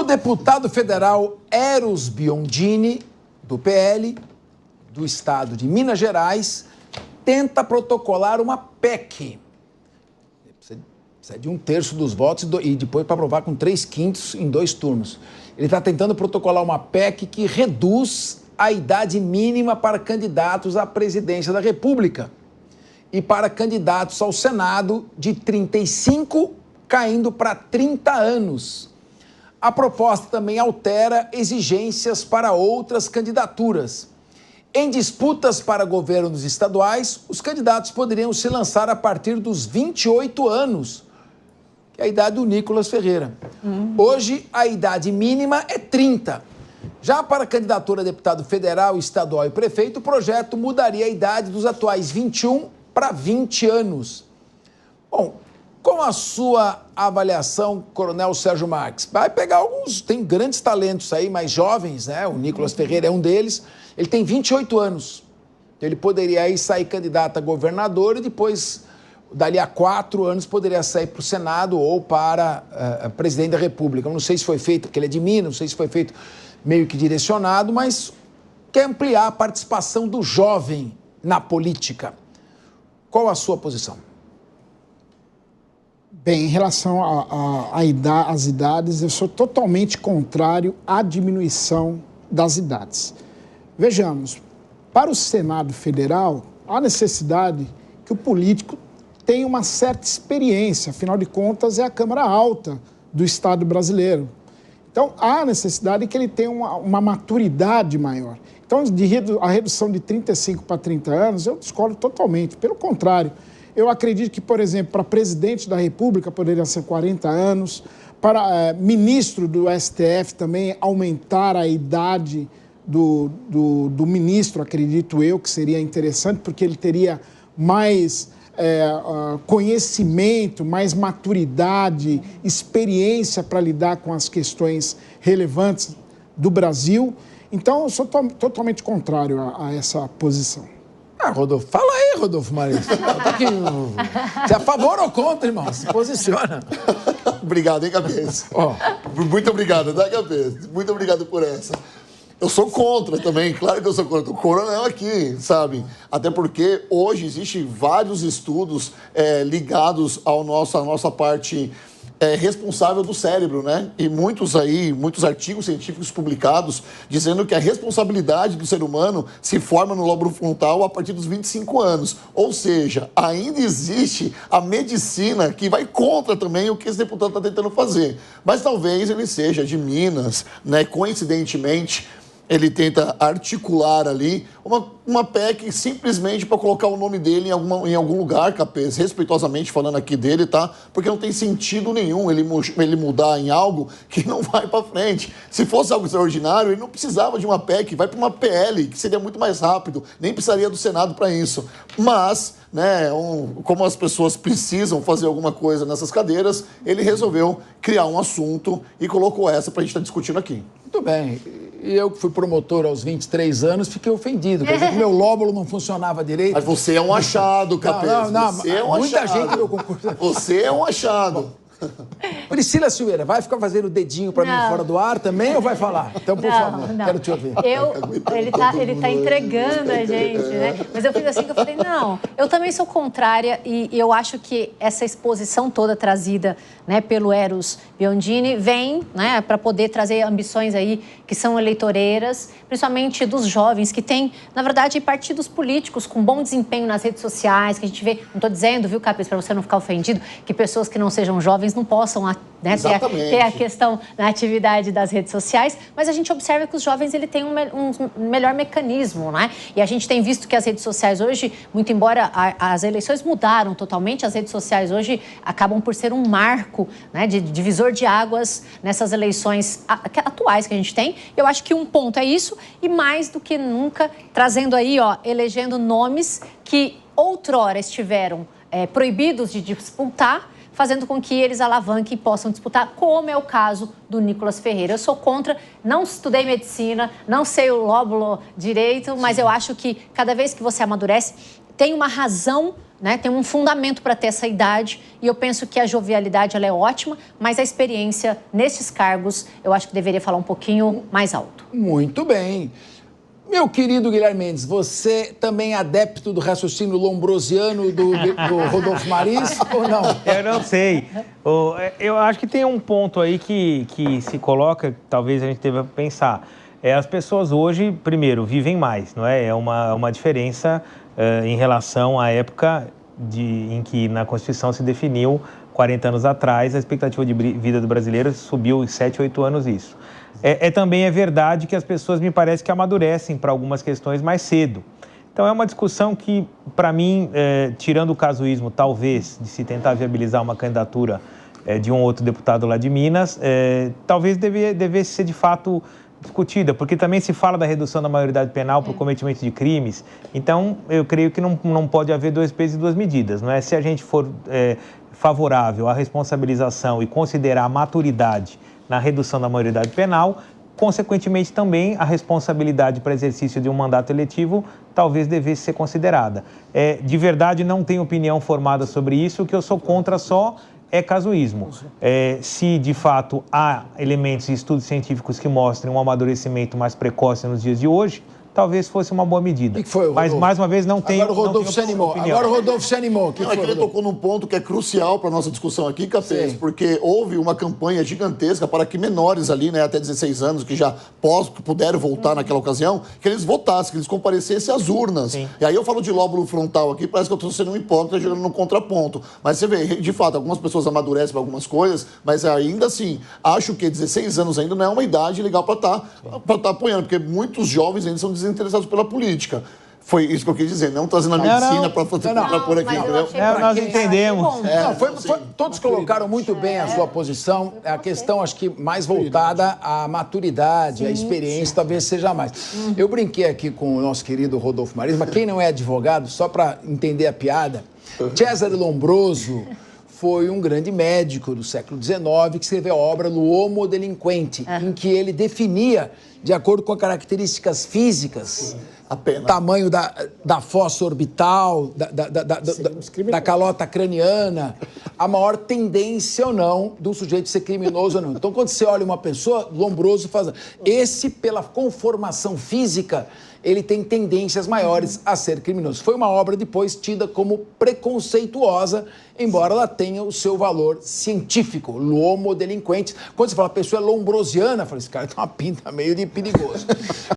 O deputado federal Eros Biondini, do PL, do estado de Minas Gerais, tenta protocolar uma PEC. Precisa de 1/3 dos votos e depois para aprovar com 3/5 em 2 turnos. Ele está tentando protocolar uma PEC que reduz a idade mínima para candidatos à presidência da República e para candidatos ao Senado de 35 caindo para 30 anos. A proposta também altera exigências para outras candidaturas. Em disputas para governos estaduais, os candidatos poderiam se lançar a partir dos 28 anos, que é a idade do Nicolas Ferreira. Hoje, a idade mínima é 30. Já para a candidatura a deputado federal, estadual e prefeito, o projeto mudaria a idade dos atuais 21 para 20 anos. Bom, com a sua avaliação, Coronel Sérgio Marques, vai pegar alguns, tem grandes talentos aí, mais jovens, né? O Nicolas Ferreira é um deles. Ele tem 28 anos. Ele poderia aí sair candidato a governador e depois, dali a 4 anos, poderia sair para o Senado ou para presidente da República. Eu não sei se foi feito, porque ele é de Minas, não sei se foi feito meio que direcionado, mas quer ampliar a participação do jovem na política. Qual a sua posição? Bem, em relação às idades, eu sou totalmente contrário à diminuição das idades. Vejamos, para o Senado Federal, há necessidade que o político tenha uma certa experiência, afinal de contas, é a Câmara Alta do Estado brasileiro. Então, há necessidade que ele tenha uma maturidade maior. Então, a redução de 35 para 30 anos, eu discordo totalmente. Pelo contrário, eu acredito que, por exemplo, para presidente da República poderia ser 40 anos, para ministro do STF também aumentar a idade do ministro, acredito eu, que seria interessante, porque ele teria mais conhecimento, mais maturidade, experiência para lidar com as questões relevantes do Brasil. Então, eu sou totalmente contrário a essa posição. Rodolfo, fala aí, Rodolfo Maris. Você é a favor ou contra, irmão? Se posiciona. Obrigado, hein, Cabeça? Muito obrigado, tá, Cabeça? Muito obrigado por essa. Eu sou contra também, claro que eu sou contra. O coronel aqui, sabe? Até porque hoje existem vários estudos ligados à nossa parte responsável do cérebro, né? E muitos artigos científicos publicados dizendo que a responsabilidade do ser humano se forma no lóbulo frontal a partir dos 25 anos. Ou seja, ainda existe a medicina que vai contra também o que esse deputado está tentando fazer. Mas talvez ele seja de Minas, né? Coincidentemente, ele tenta articular ali uma PEC simplesmente para colocar o nome dele em algum lugar, Capês, respeitosamente falando aqui dele, tá? Porque não tem sentido nenhum ele mudar em algo que não vai para frente. Se fosse algo extraordinário, ele não precisava de uma PEC, vai para uma PL, que seria muito mais rápido, nem precisaria do Senado para isso. Mas, né, como as pessoas precisam fazer alguma coisa nessas cadeiras, ele resolveu criar um assunto e colocou essa para a gente estar discutindo aqui. Muito bem. E eu que fui promotor aos 23 anos, fiquei ofendido. Quer dizer que meu lóbulo não funcionava direito. Mas você é um achado, Capês. Não, você é um muita achado. gente no concurso. Você é um achado. Priscila Silveira, vai ficar fazendo o dedinho para mim fora do ar também ou vai falar? Então, por favor, quero te ouvir. Ele tá entregando a gente, né? Mas eu fiz assim que eu falei, não, eu também sou contrária e eu acho que essa exposição toda trazida, né, pelo Eros Biondini vem, né, para poder trazer ambições aí que são eleitoreiras, principalmente dos jovens que têm, na verdade, partidos políticos com bom desempenho nas redes sociais, que a gente vê, não estou dizendo, viu, Capês, para você não ficar ofendido, que pessoas que não sejam jovens não possam, né, ter a questão da atividade das redes sociais, mas a gente observa que os jovens ele têm um melhor mecanismo, né? E a gente tem visto que as redes sociais hoje, muito embora as eleições mudaram totalmente, as redes sociais hoje acabam por ser um marco, né, de divisor de águas nessas eleições atuais que a gente tem. Eu acho que um ponto é isso e mais do que nunca trazendo aí, elegendo nomes que outrora estiveram proibidos de disputar, fazendo com que eles alavanquem e possam disputar, como é o caso do Nicolas Ferreira. Eu sou contra, não estudei medicina, não sei o lóbulo direito, mas eu acho que cada vez que você amadurece, tem uma razão né? Tem um fundamento para ter essa idade e eu penso que a jovialidade ela é ótima, mas a experiência nesses cargos eu acho que deveria falar um pouquinho mais alto. Muito bem. Meu querido Guilherme Mendes, você também é adepto do raciocínio lombrosiano do Rodolfo Maris ou não? Eu não sei. Eu acho que tem um ponto aí que se coloca, talvez a gente deva pensar. As pessoas hoje, primeiro, vivem mais, não é? É uma diferença em relação à época em que na Constituição se definiu, 40 anos atrás, a expectativa de vida do brasileiro subiu em 7, 8 anos isso. Também é verdade que as pessoas, me parece que amadurecem para algumas questões mais cedo. Então, é uma discussão que, para mim, tirando o casuísmo, talvez, de se tentar viabilizar uma candidatura de um outro deputado lá de Minas, talvez devesse ser, de fato, discutida, porque também se fala da redução da maioridade penal para o cometimento de crimes. Então, eu creio que não pode haver 2 pesos e 2 medidas, não é? Se a gente for favorável à responsabilização e considerar a maturidade na redução da maioridade penal, consequentemente também a responsabilidade para exercício de um mandato eletivo talvez devesse ser considerada. De verdade, não tenho opinião formada sobre isso, o que eu sou contra só é casuísmo. Se, de fato, há elementos e estudos científicos que mostrem um amadurecimento mais precoce nos dias de hoje, talvez fosse uma boa medida. O que foi, Rodolfo? Mas, mais uma vez, não tenho Agora o Rodolfo se animou. Agora o Rodolfo se animou. Ele tocou num ponto que é crucial para a nossa discussão aqui, Cafés, porque houve uma campanha gigantesca para que menores ali, né, até 16 anos, que já puderam voltar naquela ocasião, que eles votassem, que eles comparecessem às urnas. Sim. E aí eu falo de lóbulo frontal aqui, parece que eu estou sendo um hipócrita jogando no contraponto. Mas você vê, de fato, algumas pessoas amadurecem para algumas coisas, mas ainda assim, acho que 16 anos ainda não é uma idade legal para estar apoiando, porque muitos jovens ainda são desinteressados pela política. Foi isso que eu quis dizer, não trazendo a medicina para pôr aqui, entendeu? Nós entendemos. Todos colocaram muito bem a sua posição. A questão, acho que mais voltada à maturidade, à experiência, talvez seja mais. Eu brinquei aqui com o nosso querido Rodolfo Maris, mas quem não é advogado, só para entender a piada, Cesare Lombroso foi um grande médico do século XIX que escreveu a obra L'Uomo Delinquente, em que ele definia, de acordo com as características físicas, tamanho da fossa orbital, da calota craniana, a maior tendência ou não do sujeito ser criminoso ou não. Então, quando você olha uma pessoa, Lombroso faz... Esse, pela conformação física, ele tem tendências maiores a ser criminoso. Foi uma obra depois tida como preconceituosa, embora ela tenha o seu valor científico, L'Uomo Delinquente. Quando você fala a pessoa é lombrosiana, eu falo, esse cara tem uma pinta meio de perigoso.